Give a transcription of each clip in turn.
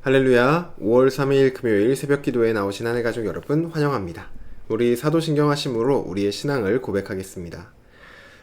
할렐루야. 5월 3일 금요일 새벽 기도에 나오신 하늘 가족 여러분 환영합니다. 우리 사도신경 하심으로 우리의 신앙을 고백하겠습니다.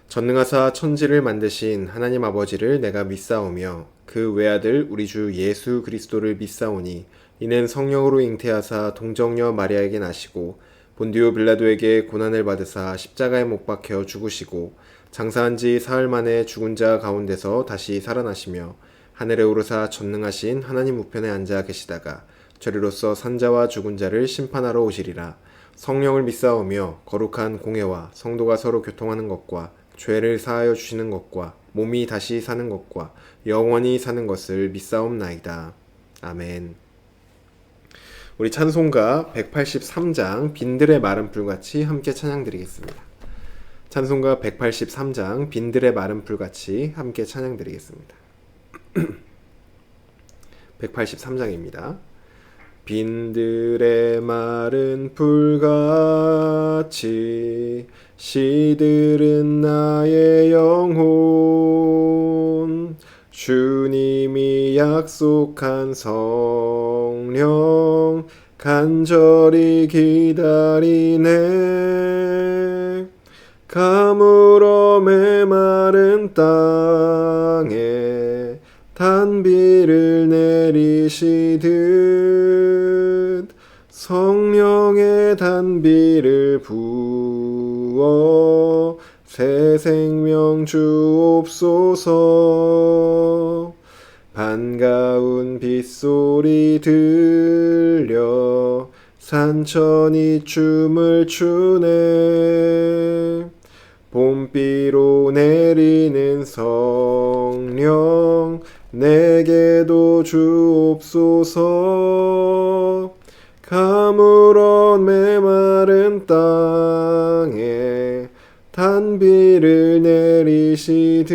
전능하사 천지를 만드신 하나님 아버지를 내가 믿사오며 그 외아들 우리 주 예수 그리스도를 믿사오니 이는 성령으로 잉태하사 동정녀 마리아에게 나시고 본디오 빌라도에게 고난을 받으사 십자가에 못 박혀 죽으시고 장사한 지 사흘 만에 죽은 자 가운데서 다시 살아나시며 하늘에 오르사 전능하신 하나님 우편에 앉아 계시다가 저리로서 산자와 죽은 자를 심판하러 오시리라. 성령을 믿사오며 거룩한 공회와 성도가 서로 교통하는 것과 죄를 사하여 주시는 것과 몸이 다시 사는 것과 영원히 사는 것을 믿사옵나이다. 아멘. 우리 찬송가 183장 빈들의 마른 풀같이 함께 찬양드리겠습니다. 찬송가 183장 빈들의 마른 풀같이 함께 찬양드리겠습니다. 183장입니다. 빈들의 마른 풀같이 시들은 나의 영혼 주님이 약속한 성령 간절히 기다리네 가물어 메마른 땅에 단비를 내리시듯 성령의 단비를 부어 새 생명 주옵소서. 반가운 빗소리 들려 산천이 춤을 추네 봄비로 내리는 성령 내게도 주옵소서. 가물어 메마른 땅에 단비를 내리시듯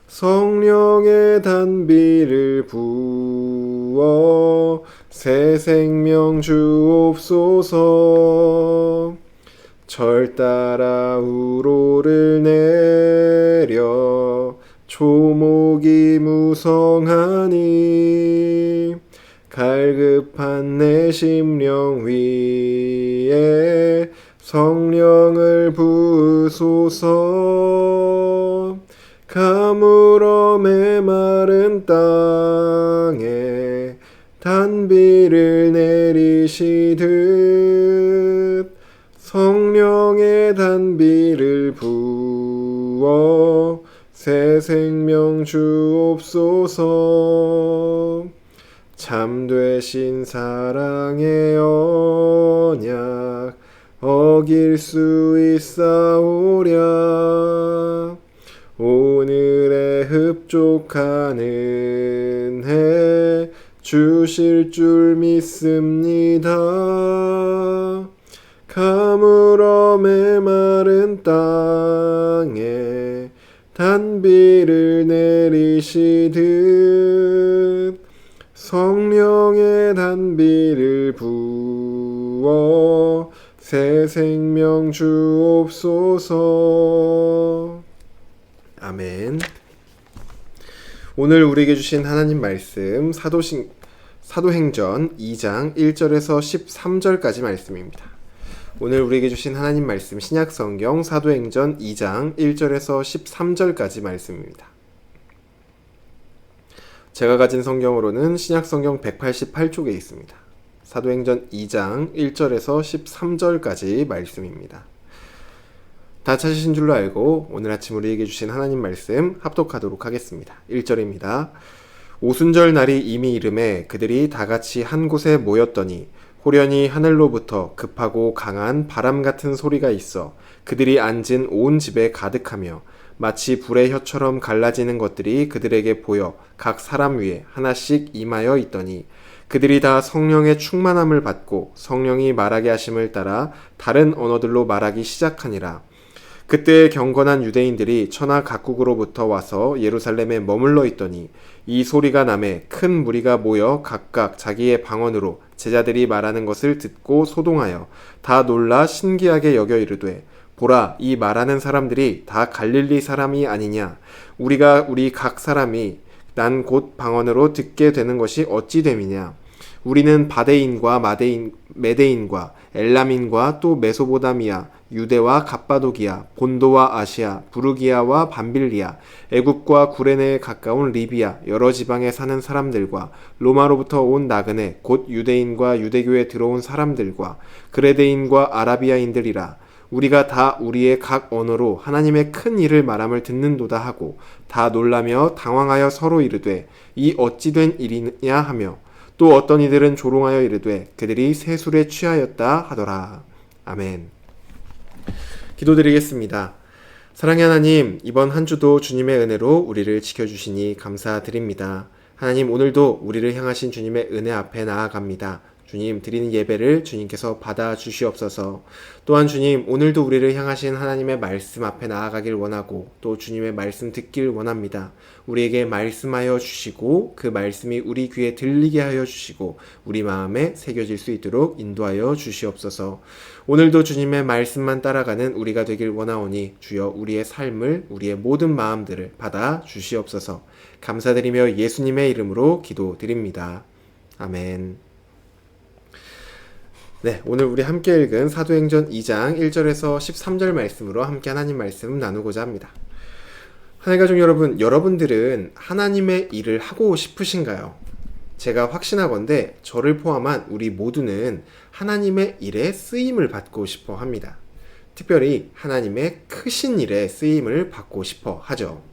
성령의 단비를 부어 새 생명 주옵소서. 절 따라 우로를 내려 초목이 무성하니 갈급한 내 심령 위에 성령을 부으소서. 가물어 메마른 땅에 단비를 내리시듯 성령의 단비를 부어 새 생명 주옵소서. 참되신 사랑의 언약 어길 수 있사오랴. 오늘의 흡족한 은혜 주실 줄 믿습니다. 가물어 메마른 땅에 단비를 내리시듯 성령의 단비를 부어 새 생명 주옵소서. 아멘. 오늘 우리에게 주신 하나님 말씀 사도행전 2장 1절에서 13절까지 말씀입니다. 오늘 우리에게 주신 하나님 말씀 신약성경 사도행전 2장 1절에서 13절까지 말씀입니다. 제가 가진 성경으로는 신약성경 188쪽에 있습니다. 사도행전 2장 1절에서 13절까지 말씀입니다. 다 찾으신 줄로 알고 오늘 아침 우리에게 주신 하나님 말씀 합독하도록 하겠습니다. 1절입니다. 오순절 날이 이미 이름에 그들이 다같이 한 곳에 모였더니 호련히 하늘로부터 급하고 강한 바람 같은 소리가 있어 그들이 앉은 온 집에 가득하며 마치 불의 혀처럼 갈라지는 것들이 그들에게 보여 각 사람 위에 하나씩 임하여 있더니 그들이 다 성령의 충만함을 받고 성령이 말하게 하심을 따라 다른 언어들로 말하기 시작하니라. 그때 경건한 유대인들이 천하 각국으로부터 와서 예루살렘에 머물러 있더니 이 소리가 나매 큰 무리가 모여 각각 자기의 방언으로 제자들이 말하는 것을 듣고 소동하여 다 놀라 신기하게 여겨 이르되 보라, 이 말하는 사람들이 다 갈릴리 사람이 아니냐? 우리 각 사람이 난 곧 방언으로 듣게 되는 것이 어찌 됨이냐. 우리는 바데인과 메데인과 엘람인과 또 메소보다미아, 유대와 갑바도기아, 본도와 아시아, 부르기아와 밤빌리아, 애굽과 구레네에 가까운 리비아, 여러 지방에 사는 사람들과 로마로부터 온 나그네, 곧 유대인과 유대교에 들어온 사람들과 그레데인과 아라비아인들이라. 우리가 다 우리의 각 언어로 하나님의 큰 일을 말함을 듣는도다 하고 다 놀라며 당황하여 서로 이르되 이 어찌 된 일이냐 하며 또 어떤 이들은 조롱하여 이르되 그들이 세술에 취하였다 하더라. 아멘. 기도드리겠습니다. 사랑의 하나님, 이번 한 주도 주님의 은혜로 우리를 지켜주시니 감사드립니다. 하나님, 오늘도 우리를 향하신 주님의 은혜 앞에 나아갑니다. 주님, 드리는 예배를 주님께서 받아 주시옵소서. 또한 주님, 오늘도 우리를 향하신 하나님의 말씀 앞에 나아가길 원하고 또 주님의 말씀 듣길 원합니다. 우리에게 말씀하여 주시고 그 말씀이 우리 귀에 들리게 하여 주시고 우리 마음에 새겨질 수 있도록 인도하여 주시옵소서. 오늘도 주님의 말씀만 따라가는 우리가 되길 원하오니 주여 우리의 삶을, 우리의 모든 마음들을 받아 주시옵소서. 감사드리며 예수님의 이름으로 기도드립니다. 아멘. 네, 오늘 우리 함께 읽은 사도행전 2장 1절에서 13절 말씀으로 함께 하나님 말씀 나누고자 합니다. 하나님 가족 여러분, 여러분들은 하나님의 일을 하고 싶으신가요? 제가 확신하건대 저를 포함한 우리 모두는 하나님의 일에 쓰임을 받고 싶어 합니다. 특별히 하나님의 크신 일에 쓰임을 받고 싶어 하죠.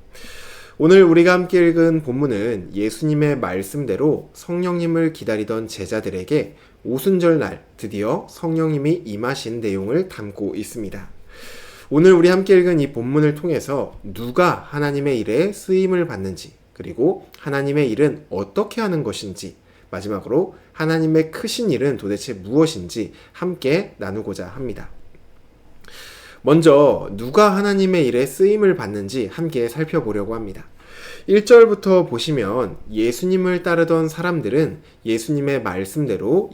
오늘 우리가 함께 읽은 본문은 예수님의 말씀대로 성령님을 기다리던 제자들에게 오순절날 드디어 성령님이 임하신 내용을 담고 있습니다. 오늘 우리 함께 읽은 이 본문을 통해서 누가 하나님의 일에 쓰임을 받는지, 그리고 하나님의 일은 어떻게 하는 것인지, 마지막으로 하나님의 크신 일은 도대체 무엇인지 함께 나누고자 합니다. 먼저 누가 하나님의 일에 쓰임을 받는지 함께 살펴보려고 합니다. 1절부터 보시면 예수님을 따르던 사람들은 예수님의 말씀대로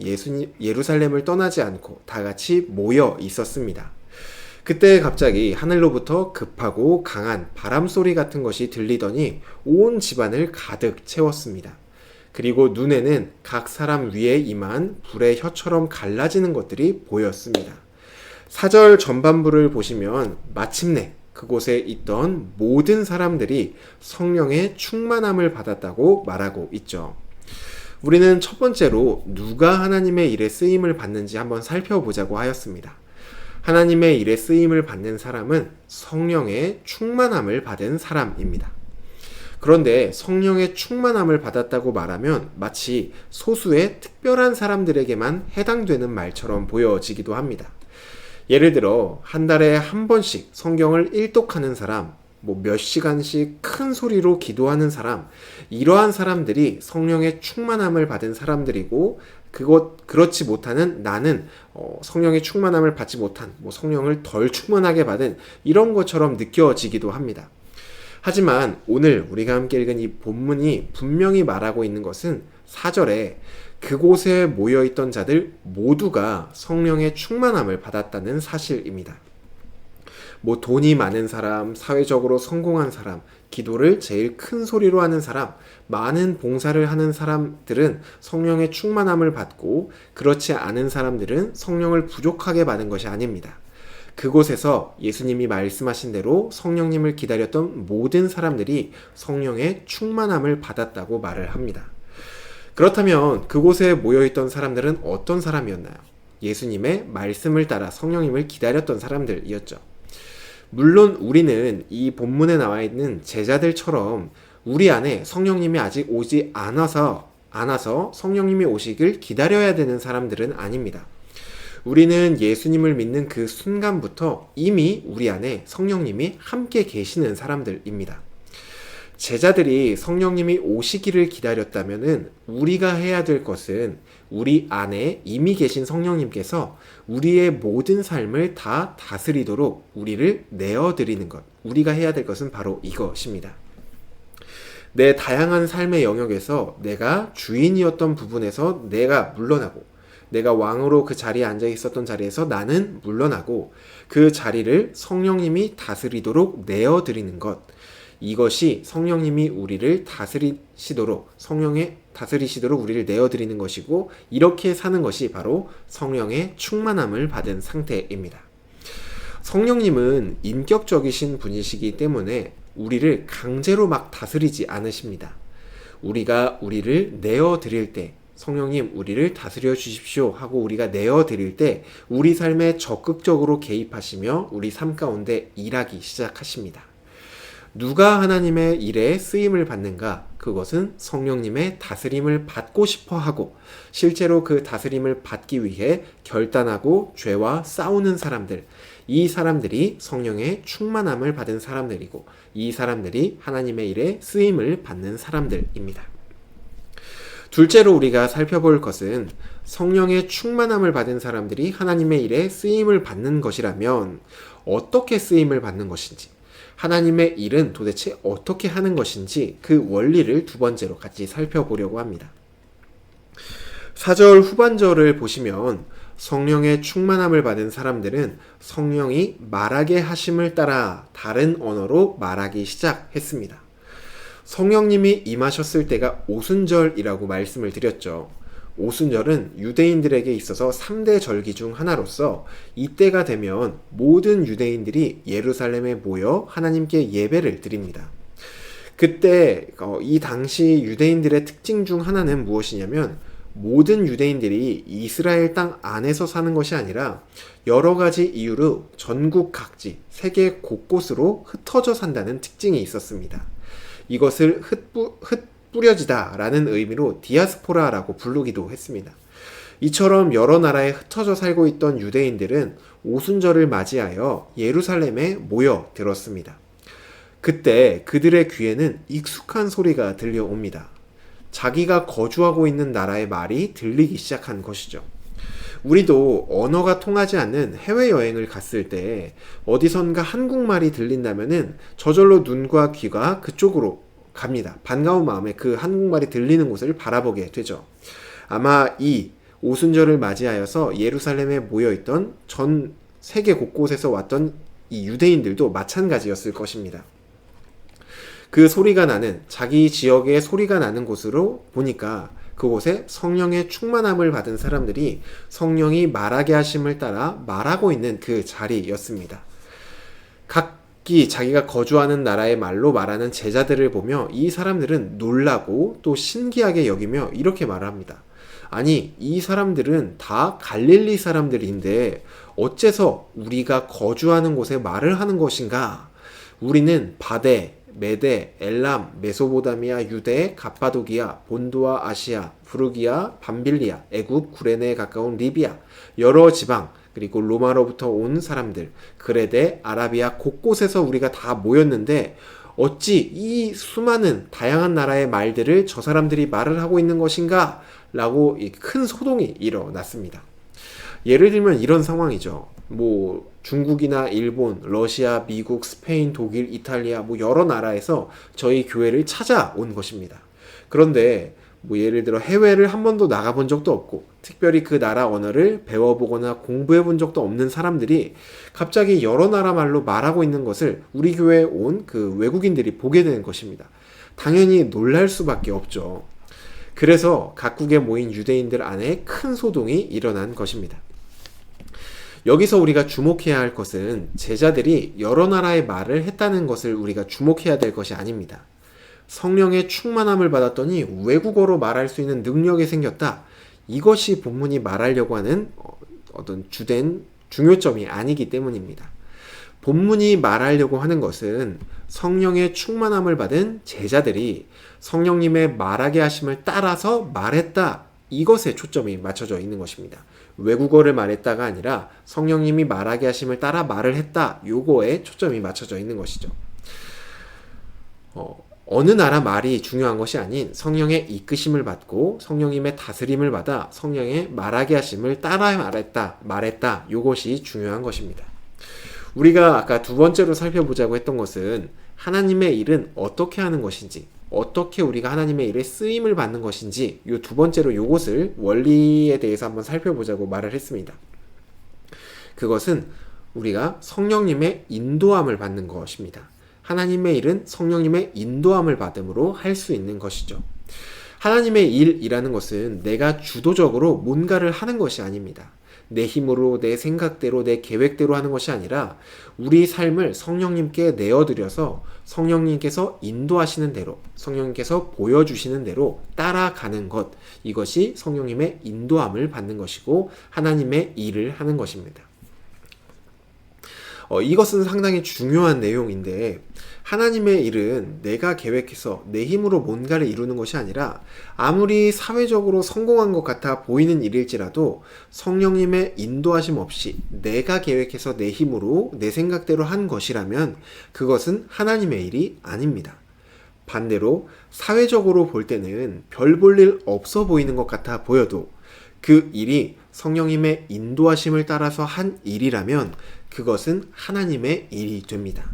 예루살렘을 떠나지 않고 다 같이 모여 있었습니다. 그때 갑자기 하늘로부터 급하고 강한 바람소리 같은 것이 들리더니 온 집안을 가득 채웠습니다. 그리고 눈에는 각 사람 위에 임한 불의 혀처럼 갈라지는 것들이 보였습니다. 4절 전반부를 보시면 마침내 그곳에 있던 모든 사람들이 성령의 충만함을 받았다고 말하고 있죠. 우리는 첫 번째로 누가 하나님의 일에 쓰임을 받는지 한번 살펴보자고 하였습니다. 하나님의 일에 쓰임을 받는 사람은 성령의 충만함을 받은 사람입니다. 그런데 성령의 충만함을 받았다고 말하면 마치 소수의 특별한 사람들에게만 해당되는 말처럼 보여지기도 합니다. 예를 들어 한 달에 한 번씩 성경을 일독하는 사람, 몇 시간씩 큰 소리로 기도하는 사람, 이러한 사람들이 성령의 충만함을 받은 사람들이고, 그렇지 못하는 나는 성령의 충만함을 받지 못한, 성령을 덜 충만하게 받은 이런 것처럼 느껴지기도 합니다. 하지만 오늘 우리가 함께 읽은 이 본문이 분명히 말하고 있는 것은 4절에 그곳에 모여있던 자들 모두가 성령의 충만함을 받았다는 사실입니다. 돈이 많은 사람, 사회적으로 성공한 사람, 기도를 제일 큰 소리로 하는 사람, 많은 봉사를 하는 사람들은 성령의 충만함을 받고 그렇지 않은 사람들은 성령을 부족하게 받은 것이 아닙니다. 그곳에서 예수님이 말씀하신 대로 성령님을 기다렸던 모든 사람들이 성령의 충만함을 받았다고 말을 합니다. 그렇다면 그곳에 모여있던 사람들은 어떤 사람이었나요? 예수님의 말씀을 따라 성령님을 기다렸던 사람들이었죠. 물론 우리는 이 본문에 나와 있는 제자들처럼 우리 안에 성령님이 아직 오지 않아서 성령님이 오시길 기다려야 되는 사람들은 아닙니다. 우리는 예수님을 믿는 그 순간부터 이미 우리 안에 성령님이 함께 계시는 사람들입니다. 제자들이 성령님이 오시기를 기다렸다면 우리가 해야 될 것은 우리 안에 이미 계신 성령님께서 우리의 모든 삶을 다 다스리도록 우리를 내어드리는 것. 우리가 해야 될 것은 바로 이것입니다. 내 다양한 삶의 영역에서 내가 주인이었던 부분에서 내가 물러나고, 내가 왕으로 그 자리에 앉아 있었던 자리에서 나는 물러나고 그 자리를 성령님이 다스리도록 내어드리는 것. 이것이 성령님이 우리를 성령의 다스리시도록 우리를 내어드리는 것이고, 이렇게 사는 것이 바로 성령의 충만함을 받은 상태입니다. 성령님은 인격적이신 분이시기 때문에 우리를 강제로 막 다스리지 않으십니다. 우리가 우리를 내어드릴 때, 성령님 우리를 다스려 주십시오 하고 우리가 내어드릴 때 우리 삶에 적극적으로 개입하시며 우리 삶 가운데 일하기 시작하십니다. 누가 하나님의 일에 쓰임을 받는가? 그것은 성령님의 다스림을 받고 싶어 하고 실제로 그 다스림을 받기 위해 결단하고 죄와 싸우는 사람들, 이 사람들이 성령의 충만함을 받은 사람들이고, 이 사람들이 하나님의 일에 쓰임을 받는 사람들입니다. 둘째로 우리가 살펴볼 것은 성령의 충만함을 받은 사람들이 하나님의 일에 쓰임을 받는 것이라면 어떻게 쓰임을 받는 것인지, 하나님의 일은 도대체 어떻게 하는 것인지 그 원리를 두 번째로 같이 살펴보려고 합니다. 4절 후반절을 보시면 성령의 충만함을 받은 사람들은 성령이 말하게 하심을 따라 다른 언어로 말하기 시작했습니다. 성령님이 임하셨을 때가 오순절이라고 말씀을 드렸죠. 오순절은 유대인들에게 있어서 3대 절기 중 하나로서 이때가 되면 모든 유대인들이 예루살렘에 모여 하나님께 예배를 드립니다. 그때 이 당시 유대인들의 특징 중 하나는 무엇이냐면 모든 유대인들이 이스라엘 땅 안에서 사는 것이 아니라 여러 가지 이유로 전국 각지, 세계 곳곳으로 흩어져 산다는 특징이 있었습니다. 이것을 흩뿌려지다 라는 의미로 디아스포라라고 부르기도 했습니다. 이처럼 여러 나라에 흩어져 살고 있던 유대인들은 오순절을 맞이하여 예루살렘에 모여들었습니다. 그때 그들의 귀에는 익숙한 소리가 들려옵니다. 자기가 거주하고 있는 나라의 말이 들리기 시작한 것이죠. 우리도 언어가 통하지 않는 해외여행을 갔을 때 어디선가 한국말이 들린다면은 저절로 눈과 귀가 그쪽으로 갑니다. 반가운 마음에 그 한국말이 들리는 곳을 바라보게 되죠. 아마 이 오순절을 맞이하여서 예루살렘에 모여있던 전 세계 곳곳에서 왔던 이 유대인들도 마찬가지였을 것입니다. 그 소리가 나는, 자기 지역의 소리가 나는 곳으로 보니까 그곳에 성령의 충만함을 받은 사람들이 성령이 말하게 하심을 따라 말하고 있는 그 자리였습니다. 각기 자기가 거주하는 나라의 말로 말하는 제자들을 보며 이 사람들은 놀라고 또 신기하게 여기며 이렇게 말을 합니다. 아니, 이 사람들은 다 갈릴리 사람들인데 어째서 우리가 거주하는 곳에 말을 하는 것인가? 우리는 바데, 메데, 엘람, 메소보다미아, 유대, 갑바도기아, 본도와 아시아, 부르기아, 밤빌리아, 애굽, 구레네에 가까운 리비아, 여러 지방, 그리고 로마로부터 온 사람들, 그레데, 아라비아 곳곳에서 우리가 다 모였는데 어찌 이 수많은 다양한 나라의 말들을 저 사람들이 말을 하고 있는 것인가? 라고 큰 소동이 일어났습니다. 예를 들면 이런 상황이죠. 중국이나 일본, 러시아, 미국, 스페인, 독일, 이탈리아 여러 나라에서 저희 교회를 찾아온 것입니다. 그런데 예를 들어 해외를 한 번도 나가본 적도 없고 특별히 그 나라 언어를 배워보거나 공부해본 적도 없는 사람들이 갑자기 여러 나라 말로 말하고 있는 것을 우리 교회에 온 그 외국인들이 보게 되는 것입니다. 당연히 놀랄 수밖에 없죠. 그래서 각국에 모인 유대인들 안에 큰 소동이 일어난 것입니다. 여기서 우리가 주목해야 할 것은 제자들이 여러 나라의 말을 했다는 것을 우리가 주목해야 될 것이 아닙니다. 성령의 충만함을 받았더니 외국어로 말할 수 있는 능력이 생겼다. 이것이 본문이 말하려고 하는 어떤 주된 중요점이 아니기 때문입니다. 본문이 말하려고 하는 것은 성령의 충만함을 받은 제자들이 성령님의 말하게 하심을 따라서 말했다. 이것에 초점이 맞춰져 있는 것입니다. 외국어를 말했다가 아니라 성령님이 말하게 하심을 따라 말을 했다. 요거에 초점이 맞춰져 있는 것이죠. 어느 나라 말이 중요한 것이 아닌 성령의 이끄심을 받고 성령님의 다스림을 받아 성령의 말하게 하심을 따라 말했다. 요것이 중요한 것입니다. 우리가 아까 두 번째로 살펴보자고 했던 것은 하나님의 일은 어떻게 하는 것인지, 어떻게 우리가 하나님의 일에 쓰임을 받는 것인지, 요 두 번째로 요것을 원리에 대해서 한번 살펴보자고 말을 했습니다. 그것은 우리가 성령님의 인도함을 받는 것입니다. 하나님의 일은 성령님의 인도함을 받음으로 할 수 있는 것이죠. 하나님의 일이라는 것은 내가 주도적으로 뭔가를 하는 것이 아닙니다. 내 힘으로, 내 생각대로, 내 계획대로 하는 것이 아니라 우리 삶을 성령님께 내어드려서 성령님께서 인도하시는 대로, 성령님께서 보여주시는 대로 따라가는 것, 이것이 성령님의 인도함을 받는 것이고 하나님의 일을 하는 것입니다. 이것은 상당히 중요한 내용인데, 하나님의 일은 내가 계획해서 내 힘으로 뭔가를 이루는 것이 아니라 아무리 사회적으로 성공한 것 같아 보이는 일일지라도 성령님의 인도하심 없이 내가 계획해서 내 힘으로 내 생각대로 한 것이라면 그것은 하나님의 일이 아닙니다. 반대로 사회적으로 볼 때는 별 볼 일 없어 보이는 것 같아 보여도 그 일이 성령님의 인도하심을 따라서 한 일이라면 그것은 하나님의 일이 됩니다.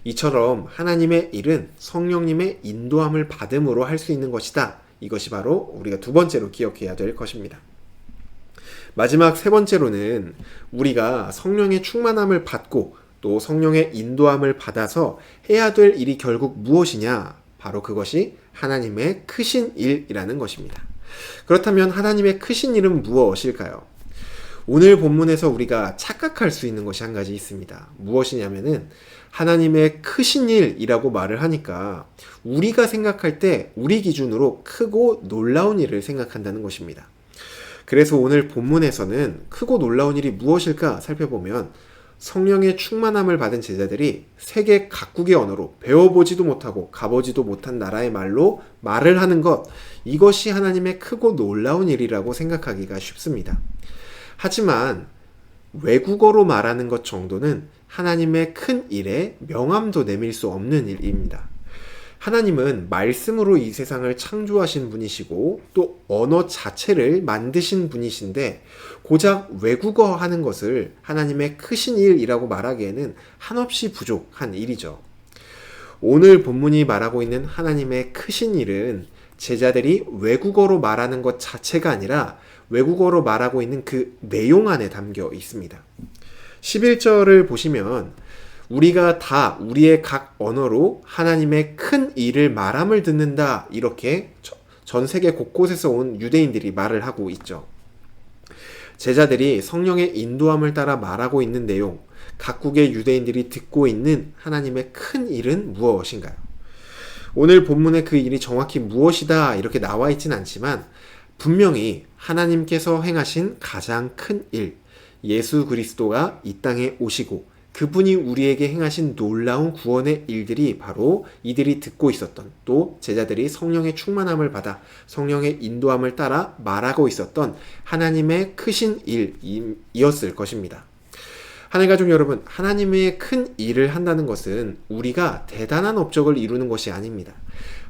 이처럼 하나님의 일은 성령님의 인도함을 받음으로 할 수 있는 것이다. 이것이 바로 우리가 두 번째로 기억해야 될 것입니다. 마지막 세 번째로는 우리가 성령의 충만함을 받고 또 성령의 인도함을 받아서 해야 될 일이 결국 무엇이냐? 바로 그것이 하나님의 크신 일이라는 것입니다. 그렇다면 하나님의 크신 일은 무엇일까요? 오늘 본문에서 우리가 착각할 수 있는 것이 한 가지 있습니다. 무엇이냐면은 하나님의 크신 일이라고 말을 하니까 우리가 생각할 때 우리 기준으로 크고 놀라운 일을 생각한다는 것입니다. 그래서 오늘 본문에서는 크고 놀라운 일이 무엇일까 살펴보면 성령의 충만함을 받은 제자들이 세계 각국의 언어로 배워보지도 못하고 가보지도 못한 나라의 말로 말을 하는 것, 이것이 하나님의 크고 놀라운 일이라고 생각하기가 쉽습니다. 하지만 외국어로 말하는 것 정도는 하나님의 큰 일에 명함도 내밀 수 없는 일입니다. 하나님은 말씀으로 이 세상을 창조하신 분이시고 또 언어 자체를 만드신 분이신데 고작 외국어 하는 것을 하나님의 크신 일이라고 말하기에는 한없이 부족한 일이죠. 오늘 본문이 말하고 있는 하나님의 크신 일은 제자들이 외국어로 말하는 것 자체가 아니라 외국어로 말하고 있는 그 내용 안에 담겨 있습니다. 11절을 보시면 우리가 다 우리의 각 언어로 하나님의 큰 일을 말함을 듣는다, 이렇게 전 세계 곳곳에서 온 유대인들이 말을 하고 있죠. 제자들이 성령의 인도함을 따라 말하고 있는 내용, 각국의 유대인들이 듣고 있는 하나님의 큰 일은 무엇인가요? 오늘 본문의 그 일이 정확히 무엇이다 이렇게 나와 있진 않지만 분명히 하나님께서 행하신 가장 큰 일, 예수 그리스도가 이 땅에 오시고 그분이 우리에게 행하신 놀라운 구원의 일들이 바로 이들이 듣고 있었던, 또 제자들이 성령의 충만함을 받아 성령의 인도함을 따라 말하고 있었던 하나님의 크신 일이었을 것입니다. 하늘가족 여러분, 하나님의 큰 일을 한다는 것은 우리가 대단한 업적을 이루는 것이 아닙니다.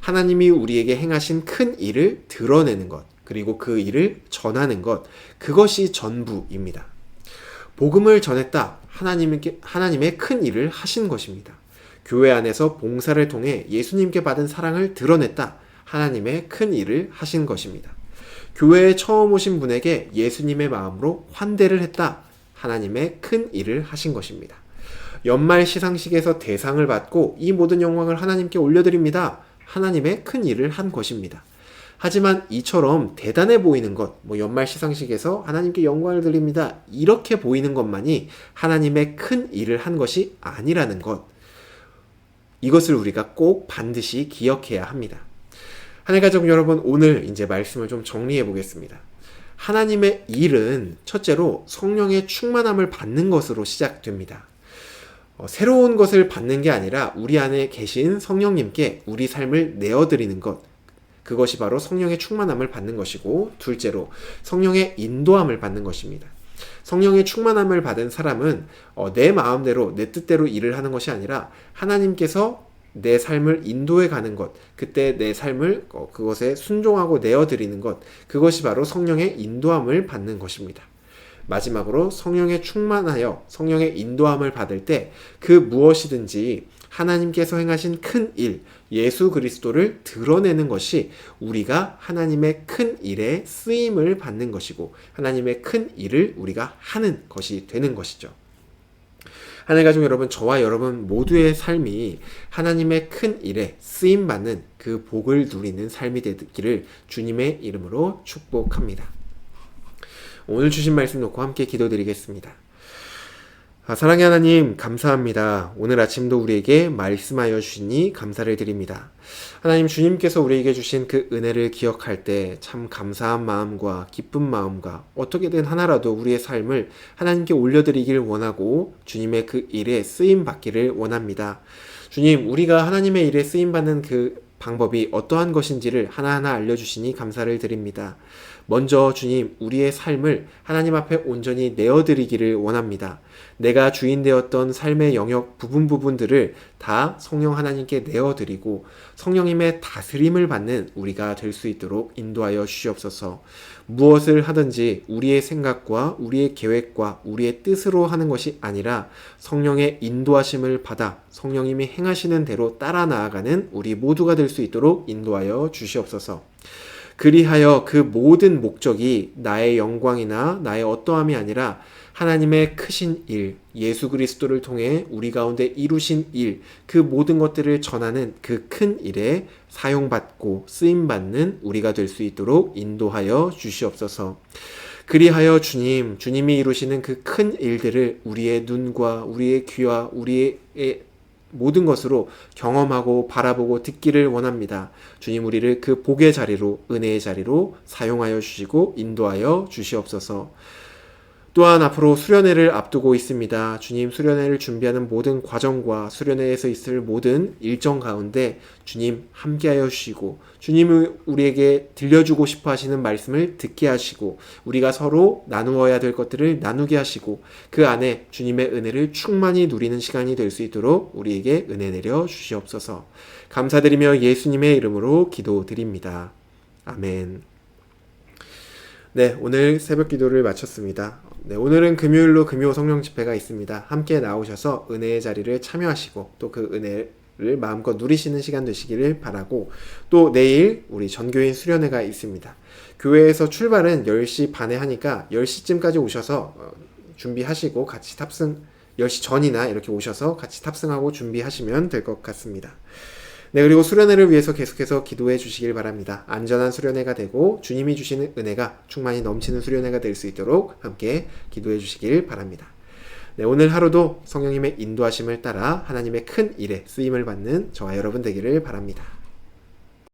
하나님이 우리에게 행하신 큰 일을 드러내는 것, 그리고 그 일을 전하는 것, 그것이 전부입니다. 복음을 전했다, 하나님의 큰 일을 하신 것입니다. 교회 안에서 봉사를 통해 예수님께 받은 사랑을 드러냈다, 하나님의 큰 일을 하신 것입니다. 교회에 처음 오신 분에게 예수님의 마음으로 환대를 했다, 하나님의 큰 일을 하신 것입니다. 연말 시상식에서 대상을 받고 이 모든 영광을 하나님께 올려드립니다, 하나님의 큰 일을 한 것입니다. 하지만 이처럼 대단해 보이는 것, 연말 시상식에서 하나님께 영광을 드립니다, 이렇게 보이는 것만이 하나님의 큰 일을 한 것이 아니라는 것, 이것을 우리가 꼭 반드시 기억해야 합니다. 하늘가족 여러분, 오늘 이제 말씀을 좀 정리해 보겠습니다. 하나님의 일은 첫째로 성령의 충만함을 받는 것으로 시작됩니다. 새로운 것을 받는 게 아니라 우리 안에 계신 성령님께 우리 삶을 내어드리는 것, 그것이 바로 성령의 충만함을 받는 것이고, 둘째로 성령의 인도함을 받는 것입니다. 성령의 충만함을 받은 사람은 내 마음대로 내 뜻대로 일을 하는 것이 아니라 하나님께서 내 삶을 인도해 가는 것, 그때 내 삶을 그것에 순종하고 내어드리는 것, 그것이 바로 성령의 인도함을 받는 것입니다. 마지막으로 성령에 충만하여 성령의 인도함을 받을 때 그 무엇이든지 하나님께서 행하신 큰 일, 예수 그리스도를 드러내는 것이 우리가 하나님의 큰 일에 쓰임을 받는 것이고 하나님의 큰 일을 우리가 하는 것이 되는 것이죠. 하늘 가족 여러분, 저와 여러분 모두의 삶이 하나님의 큰 일에 쓰임받는 그 복을 누리는 삶이 되기를 주님의 이름으로 축복합니다. 오늘 주신 말씀 놓고 함께 기도드리겠습니다. 사랑의 하나님, 감사합니다. 오늘 아침도 우리에게 말씀하여 주시니 감사를 드립니다. 하나님, 주님께서 우리에게 주신 그 은혜를 기억할 때 참 감사한 마음과 기쁜 마음과 어떻게든 하나라도 우리의 삶을 하나님께 올려드리길 원하고 주님의 그 일에 쓰임 받기를 원합니다. 주님, 우리가 하나님의 일에 쓰임 받는 그 방법이 어떠한 것인지를 하나하나 알려주시니 감사를 드립니다. 먼저 주님, 우리의 삶을 하나님 앞에 온전히 내어드리기를 원합니다. 내가 주인 되었던 삶의 영역 부분들을 다 성령 하나님께 내어드리고 성령님의 다스림을 받는 우리가 될 수 있도록 인도하여 주시옵소서. 무엇을 하든지 우리의 생각과 우리의 계획과 우리의 뜻으로 하는 것이 아니라 성령의 인도하심을 받아 성령님이 행하시는 대로 따라 나아가는 우리 모두가 될 수 있도록 인도하여 주시옵소서. 그리하여 그 모든 목적이 나의 영광이나 나의 어떠함이 아니라 하나님의 크신 일, 예수 그리스도를 통해 우리 가운데 이루신 일, 그 모든 것들을 전하는 그 큰 일에 사용받고 쓰임받는 우리가 될 수 있도록 인도하여 주시옵소서. 그리하여 주님이 이루시는 그 큰 일들을 우리의 눈과 우리의 귀와 우리의 모든 것으로 경험하고 바라보고 듣기를 원합니다. 주님, 우리를 그 복의 자리로, 은혜의 자리로 사용하여 주시고 인도하여 주시옵소서. 또한 앞으로 수련회를 앞두고 있습니다. 주님, 수련회를 준비하는 모든 과정과 수련회에서 있을 모든 일정 가운데 주님 함께하여 주시고 주님이 우리에게 들려주고 싶어 하시는 말씀을 듣게 하시고 우리가 서로 나누어야 될 것들을 나누게 하시고 그 안에 주님의 은혜를 충만히 누리는 시간이 될 수 있도록 우리에게 은혜 내려 주시옵소서. 감사드리며 예수님의 이름으로 기도드립니다. 아멘. 네, 오늘 새벽 기도를 마쳤습니다. 네, 오늘은 금요일로 금요 성령 집회가 있습니다. 함께 나오셔서 은혜의 자리를 참여하시고 또 그 은혜를 마음껏 누리시는 시간 되시기를 바라고, 또 내일 우리 전교인 수련회가 있습니다. 교회에서 출발은 10시 반에 하니까 10시쯤까지 오셔서 준비하시고 같이 10시 전이나 이렇게 오셔서 같이 탑승하고 준비하시면 될 것 같습니다. 네, 그리고 수련회를 위해서 계속해서 기도해 주시길 바랍니다. 안전한 수련회가 되고 주님이 주시는 은혜가 충만히 넘치는 수련회가 될 수 있도록 함께 기도해 주시길 바랍니다. 네, 오늘 하루도 성령님의 인도하심을 따라 하나님의 큰 일에 쓰임을 받는 저와 여러분 되기를 바랍니다.